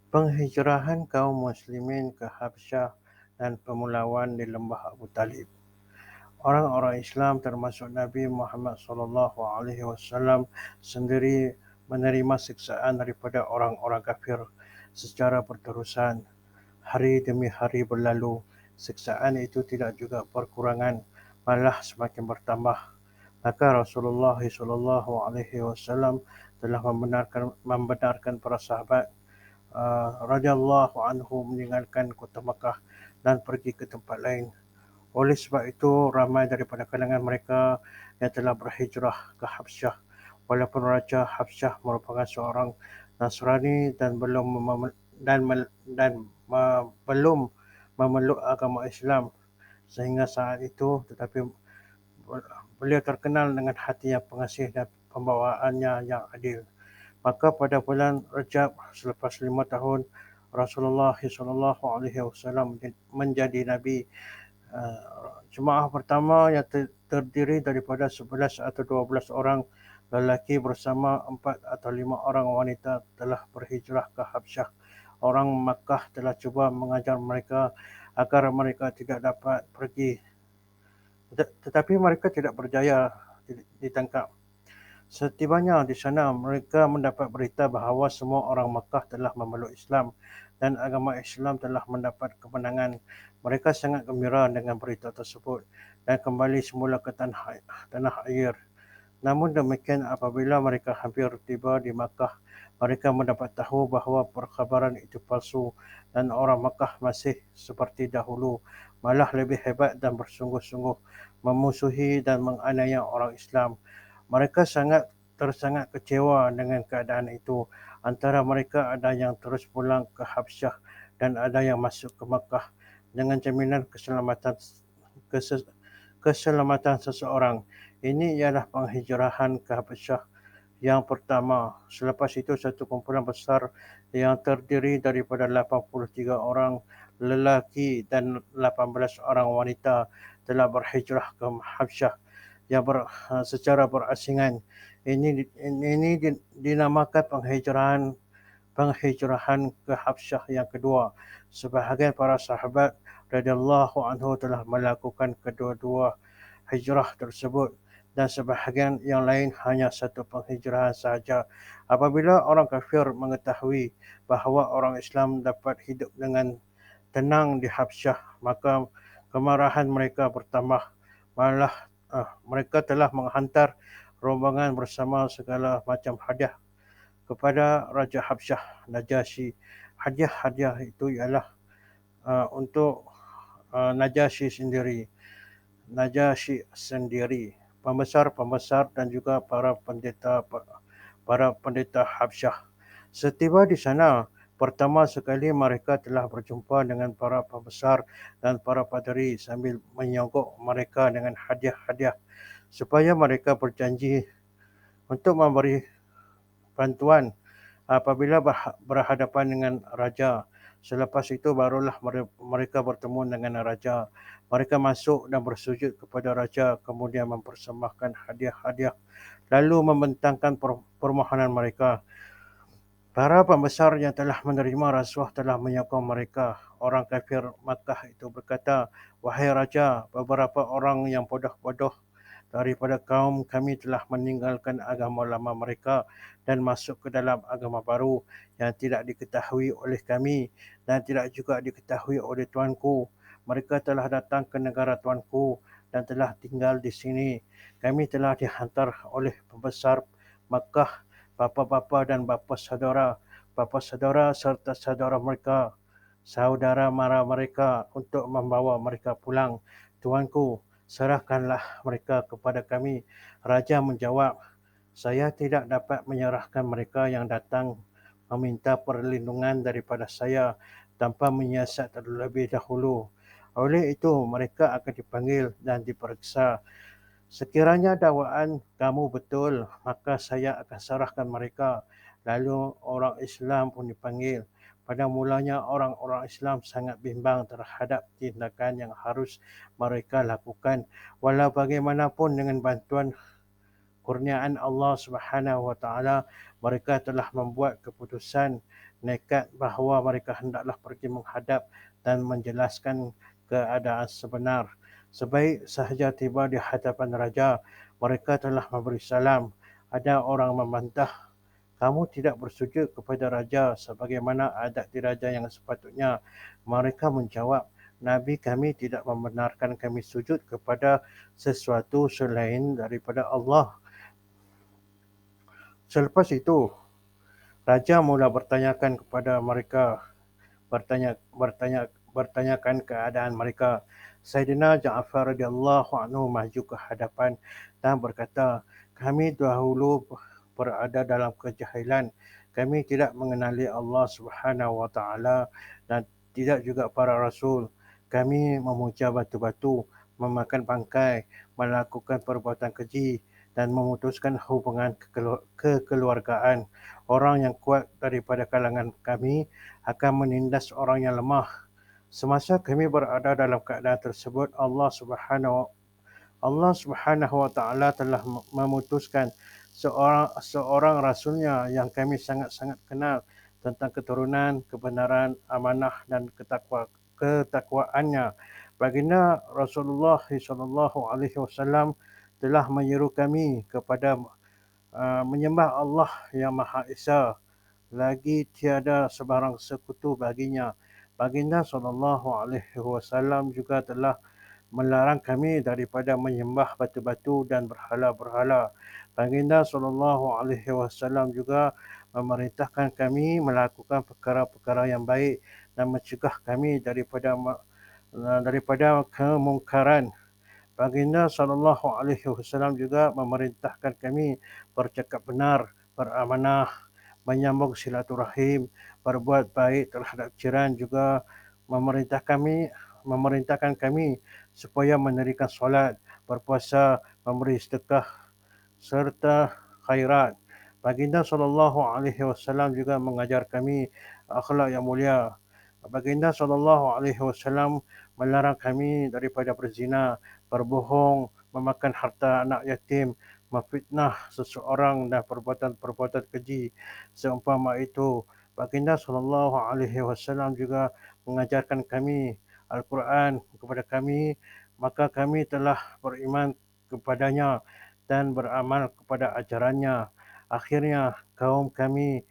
Penghijrahan kaum muslimin ke Habsyah dan pemulawan di lembah Abu Talib. Orang-orang Islam termasuk Nabi Muhammad SAW sendiri menerima siksaan daripada orang-orang kafir secara berterusan. Hari demi hari berlalu, siksaan itu tidak juga berkurangan, malah semakin bertambah. Maka Rasulullah SAW telah membenarkan para sahabat radhiyallahu anhu meninggalkan kota Makkah dan pergi ke tempat lain. Oleh sebab itu, ramai daripada kalangan mereka yang telah berhijrah ke Habsyah. Walaupun Raja Habsyah merupakan seorang Nasrani dan belum memeluk agama Islam sehingga saat itu, tetapi beliau terkenal dengan hati yang pengasih dan pembawaannya yang adil. Maka pada bulan Rajab selepas 5 tahun Rasulullah SAW menjadi Nabi. Jemaah pertama yang terdiri daripada 11 atau 12 orang lelaki bersama 4 atau 5 orang wanita telah berhijrah ke Habsyah. Orang Makkah telah cuba mengajar mereka agar mereka tidak dapat pergi, tetapi mereka tidak berjaya ditangkap. Setibanya di sana, mereka mendapat berita bahawa semua orang Makkah telah memeluk Islam dan agama Islam telah mendapat kemenangan. Mereka sangat gembira dengan berita tersebut dan kembali semula ke tanah air. Namun demikian, apabila mereka hampir tiba di Makkah, mereka mendapat tahu bahawa perkhabaran itu palsu dan orang Makkah masih seperti dahulu, malah lebih hebat dan bersungguh-sungguh memusuhi dan menganiaya orang Islam. Mereka sangat kecewa dengan keadaan itu. Antara mereka ada yang terus pulang ke Habsyah dan ada yang masuk ke Makkah dengan jaminan keselamatan seseorang. Ini ialah penghijrahan ke Habsyah yang pertama. Selepas itu, satu kumpulan besar yang terdiri daripada 83 orang lelaki dan 18 orang wanita telah berhijrah ke Habsyah secara berasingan. Ini dinamakan penghijrahan ke Habsyah yang kedua. Sebahagian para sahabat radhiyallahu anhu telah melakukan kedua-dua hijrah tersebut dan sebahagian yang lain hanya satu penghijrahan sahaja. Apabila orang kafir mengetahui bahawa orang Islam dapat hidup dengan tenang di Habsyah, maka kemarahan mereka bertambah. Malah mereka telah menghantar rombongan bersama segala macam hadiah kepada Raja Habsyah Najasyi. Hadiah-hadiah itu ialah untuk Najasyi sendiri, pembesar-pembesar dan juga para pendeta Habsyah. Setiba di sana, pertama sekali mereka telah berjumpa dengan para pembesar dan para paderi sambil menyogok mereka dengan hadiah-hadiah supaya mereka berjanji untuk memberi bantuan apabila berhadapan dengan raja. Selepas itu barulah mereka bertemu dengan raja. Mereka masuk dan bersujud kepada raja, kemudian mempersembahkan hadiah-hadiah lalu membentangkan permohonan mereka. Para pembesar yang telah menerima rasuah telah menyokong mereka. Orang kafir Makkah itu berkata, "Wahai raja, beberapa orang yang bodoh-bodoh daripada kaum kami telah meninggalkan agama lama mereka dan masuk ke dalam agama baru yang tidak diketahui oleh kami dan tidak juga diketahui oleh tuanku. Mereka telah datang ke negara tuanku dan telah tinggal di sini. Kami telah dihantar oleh pembesar Makkah, bapa-bapa dan bapa saudara serta saudara mereka, saudara mara mereka untuk membawa mereka pulang. Tuanku, serahkanlah mereka kepada kami." Raja menjawab, "Saya tidak dapat menyerahkan mereka yang datang meminta perlindungan daripada saya tanpa menyiasat terlebih dahulu. Oleh itu, mereka akan dipanggil dan diperiksa. Sekiranya dakwaan kamu betul, maka saya akan serahkan mereka." Lalu orang Islam pun dipanggil. Pada mulanya orang-orang Islam sangat bimbang terhadap tindakan yang harus mereka lakukan. Walau bagaimanapun dengan bantuan kurniaan Allah Subhanahu wa taala, mereka telah membuat keputusan nekat bahawa mereka hendaklah pergi menghadap dan menjelaskan keadaan sebenar. Sebaik sahaja tiba di hadapan raja, mereka telah memberi salam. Ada orang membantah, kamu tidak bersujud kepada raja sebagaimana adat diraja yang sepatutnya. Mereka menjawab, Nabi kami tidak membenarkan kami sujud kepada sesuatu selain daripada Allah. Selepas itu, raja mula bertanyakan kepada mereka, bertanyakan keadaan mereka. Saidina Ja'far radhiyallahu anhu maju ke hadapan dan berkata, kami dahulu berada dalam kejahilan. Kami tidak mengenali Allah Subhanahu wa taala dan tidak juga para rasul. Kami memuja batu-batu, memakan bangkai, melakukan perbuatan keji dan memutuskan hubungan kekeluargaan. Orang yang kuat daripada kalangan kami akan menindas orang yang lemah. Semasa kami berada dalam keadaan tersebut, Allah Subhanahu wa taala telah memutuskan seorang rasulnya yang kami sangat-sangat kenal tentang keturunan, kebenaran, amanah dan ketakwaannya. Baginda Rasulullah sallallahu alaihi wasallam telah menyeru kami kepada menyembah Allah yang Maha Esa, lagi tiada sebarang sekutu baginya. Baginda SAW juga telah melarang kami daripada menyembah batu-batu dan berhala-berhala. Baginda SAW juga memerintahkan kami melakukan perkara-perkara yang baik dan mencegah kami daripada kemungkaran. Baginda SAW juga memerintahkan kami bercakap benar, beramanah, menyambung silaturahim, berbuat baik terhadap jiran, juga memerintahkan kami supaya mendirikan solat, berpuasa, memberi sedekah serta khairat. Baginda SAW juga mengajar kami akhlak yang mulia. Baginda SAW melarang kami daripada berzina, berbohong, memakan harta anak yatim, memfitnah seseorang dan perbuatan-perbuatan keji seumpama itu. Baginda SAW juga mengajarkan kami Al-Quran kepada kami, maka kami telah beriman kepadanya dan beramal kepada ajarannya. Akhirnya kaum kami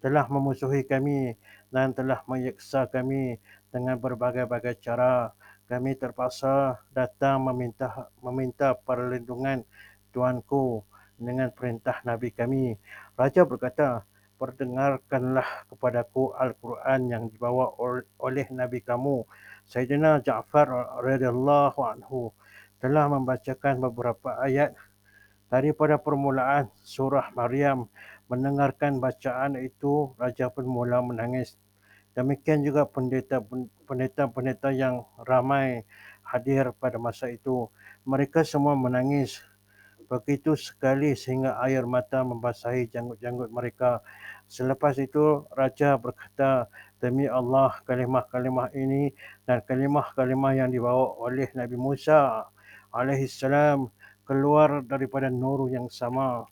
telah memusuhi kami dan telah menyeksa kami dengan berbagai-bagai cara. Kami terpaksa datang meminta perlindungan Tuanku dengan perintah Nabi kami. Raja berkata, perdengarkanlah kepadaku Al-Quran yang dibawa oleh Nabi kamu. Sayyidina Ja'far radhiyallahu anhu telah membacakan beberapa ayat daripada permulaan surah Maryam. Mendengarkan bacaan itu, raja pun mula menangis. Demikian juga pendeta-pendeta yang ramai hadir pada masa itu. Mereka semua menangis begitu sekali sehingga air mata membasahi janggut-janggut mereka. Selepas itu, raja berkata, demi Allah, kalimah-kalimah ini dan kalimah-kalimah yang dibawa oleh Nabi Musa alaihissalam keluar daripada nur yang sama.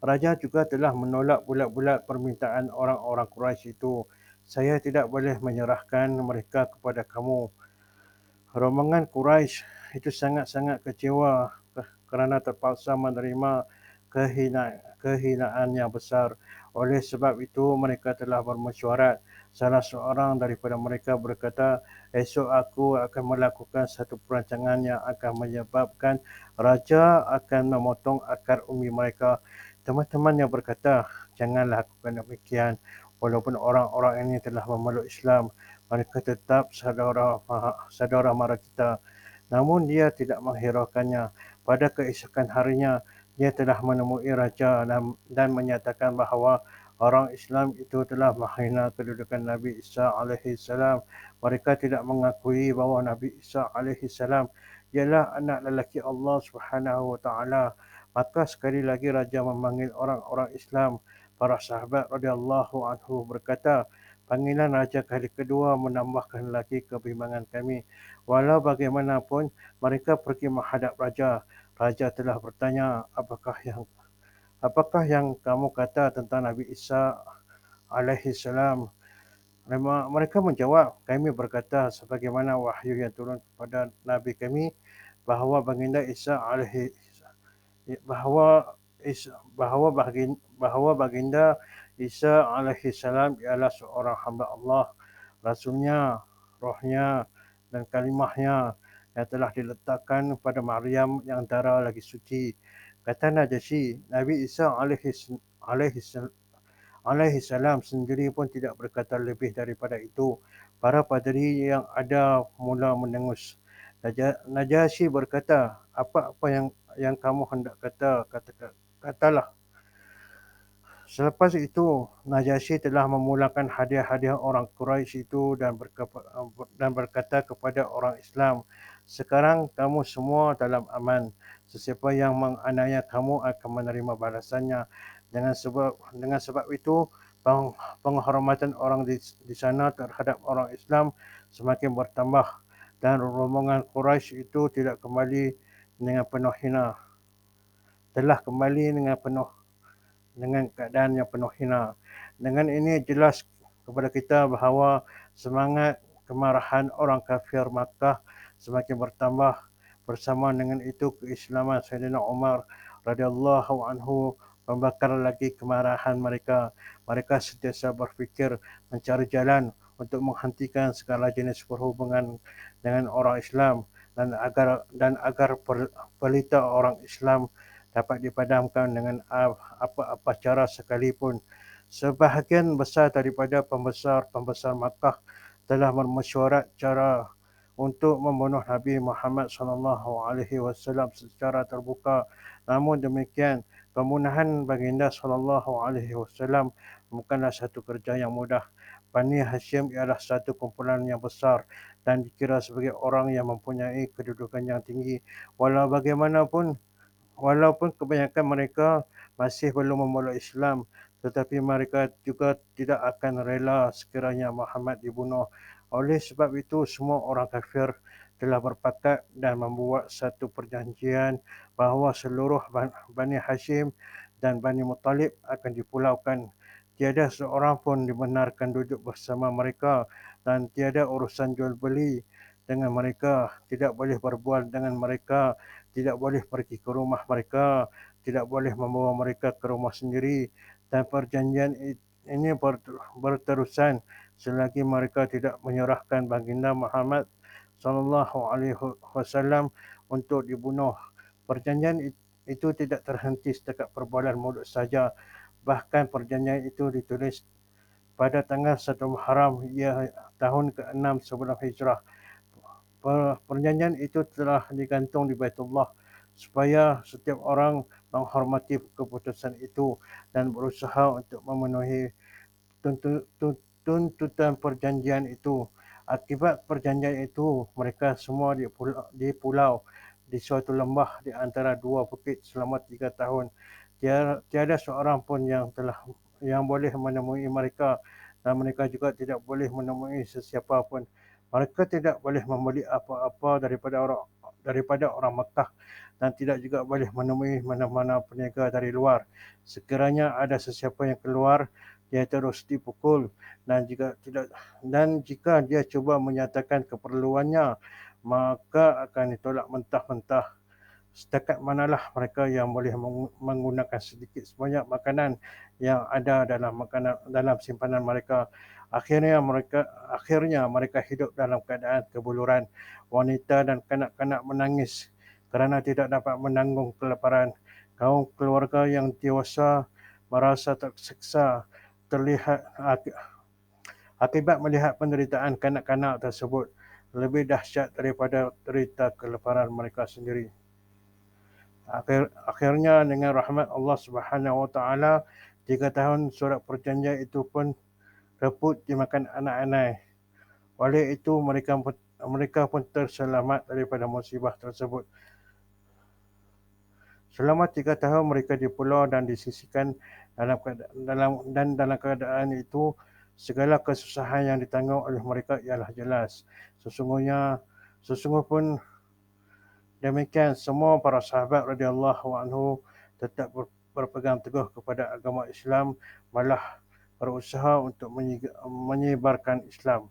Raja juga telah menolak bulat-bulat permintaan orang-orang Quraisy itu. Saya tidak boleh menyerahkan mereka kepada kamu. Rombongan Quraisy itu sangat-sangat kecewa kerana terpaksa menerima kehinaan yang besar. Oleh sebab itu, mereka telah bermesyuarat. Salah seorang daripada mereka berkata, esok aku akan melakukan satu perancangan yang akan menyebabkan raja akan memotong akar umbi mereka. Teman-temannya berkata, jangan lakukan demikian. Walaupun orang-orang ini telah memeluk Islam, mereka tetap saudara mara kita. Namun dia tidak menghiraukannya. Pada keesokan harinya, dia telah menemui raja dan menyatakan bahawa orang Islam itu telah menghina kedudukan Nabi Isa alaihi salam. Mereka tidak mengakui bahawa Nabi Isa alaihi salam ialah anak lelaki Allah Subhanahu wa taala. Maka sekali lagi raja memanggil orang-orang Islam. Para sahabat radhiyallahu anhu berkata, panggilan raja kali kedua menambahkan lagi kebimbangan kami. Walau bagaimanapun, mereka pergi menghadap raja. Raja telah bertanya, Apakah yang kamu kata tentang Nabi Isa alaihi salam? Mereka menjawab, kami berkata sebagaimana wahyu yang turun kepada Nabi kami bahawa baginda Isa alaihi bahawa bahawa baginda Isa alaihi salam ialah seorang hamba Allah, rasulnya, rohnya dan kalimahnya yang telah diletakkan pada Maryam yang antara lagi suci. Kata Najasyi, Nabi Isa alaihi alaihi salam sendiri pun tidak berkata lebih daripada itu. Para padri yang ada mula mendengus. Najasyi berkata, apa-apa yang kamu hendak katalah. Selepas itu, Najasyi telah memulakan hadiah-hadiah orang Quraisy itu dan berkata kepada orang Islam, sekarang kamu semua dalam aman. Sesiapa yang menganiaya kamu akan menerima balasannya. Dengan sebab itu, penghormatan orang di sana terhadap orang Islam semakin bertambah dan rombongan Quraisy itu dengan penuh hina, telah kembali dengan keadaan yang penuh hina. Dengan ini jelas kepada kita bahawa semangat kemarahan orang kafir Makkah semakin bertambah. Bersama dengan itu, keislaman Sayyidina Umar radhiyallahu anhu membakar lagi kemarahan mereka. Mereka sentiasa berfikir mencari jalan untuk menghentikan segala jenis perhubungan dengan orang Islam dan agar pelita orang Islam dapat dipadamkan dengan apa-apa cara sekalipun. Sebahagian besar daripada pembesar-pembesar Makkah telah bermesyuarat cara untuk membunuh Nabi Muhammad sallallahu alaihi wasallam secara terbuka. Namun demikian, pembunuhan baginda sallallahu alaihi wasallam bukanlah satu kerja yang mudah. Bani Hashim ialah satu kumpulan yang besar dan dikira sebagai orang yang mempunyai kedudukan yang tinggi. Walaupun kebanyakan mereka masih belum memeluk Islam, tetapi mereka juga tidak akan rela sekiranya Muhammad dibunuh. Oleh sebab itu, semua orang kafir telah berpakat dan membuat satu perjanjian bahawa seluruh Bani Hashim dan Bani Muttalib akan dipulaukan. Tiada seorang pun dibenarkan duduk bersama mereka dan tiada urusan jual beli dengan mereka, tidak boleh berbual dengan mereka, tidak boleh pergi ke rumah mereka, tidak boleh membawa mereka ke rumah sendiri, dan perjanjian ini berterusan selagi mereka tidak menyerahkan baginda Muhammad sallallahu alaihi wasallam untuk dibunuh. Perjanjian itu tidak terhenti setakat perbualan mulut saja, bahkan perjanjian itu ditulis pada tanggal 1 Muharram tahun ke-6 sebelum hijrah. Perjanjian itu telah digantung di Baitullah supaya setiap orang menghormati keputusan itu dan berusaha untuk memenuhi tuntutan perjanjian itu. Akibat perjanjian itu, mereka semua di pulau di suatu lembah di antara dua bukit selama 3 tahun. Tiada seorang pun yang boleh menemui mereka dan mereka juga tidak boleh menemui sesiapa pun. Mereka tidak boleh membeli apa-apa daripada orang Makkah dan tidak juga boleh menemui mana-mana peniaga dari luar. Sekiranya ada sesiapa yang keluar, dia terus dipukul dan jika dia cuba menyatakan keperluannya, maka akan ditolak mentah-mentah. Setakat manalah mereka yang boleh menggunakan sedikit sebanyak makanan yang ada dalam simpanan mereka. Akhirnya mereka hidup dalam keadaan kebuluran. Wanita dan kanak-kanak menangis kerana tidak dapat menanggung kelaparan. Kaum keluarga yang dewasa merasa terseksa terlihat akibat melihat penderitaan kanak-kanak tersebut lebih dahsyat daripada derita kelaparan mereka sendiri. Akhirnya dengan rahmat Allah Subhanahu Wa Taala, 3 tahun surat perjanjian itu pun reput dimakan anak-anak. Oleh itu mereka pun terselamat daripada musibah tersebut. Selama 3 tahun mereka di pulau dan disisihkan dalam keadaan itu, segala kesusahan yang ditanggung oleh mereka ialah jelas. Sesungguh demikian, semua para sahabat radhiyallahu anhu tetap berpegang teguh kepada agama Islam, malah berusaha untuk menyebarkan Islam.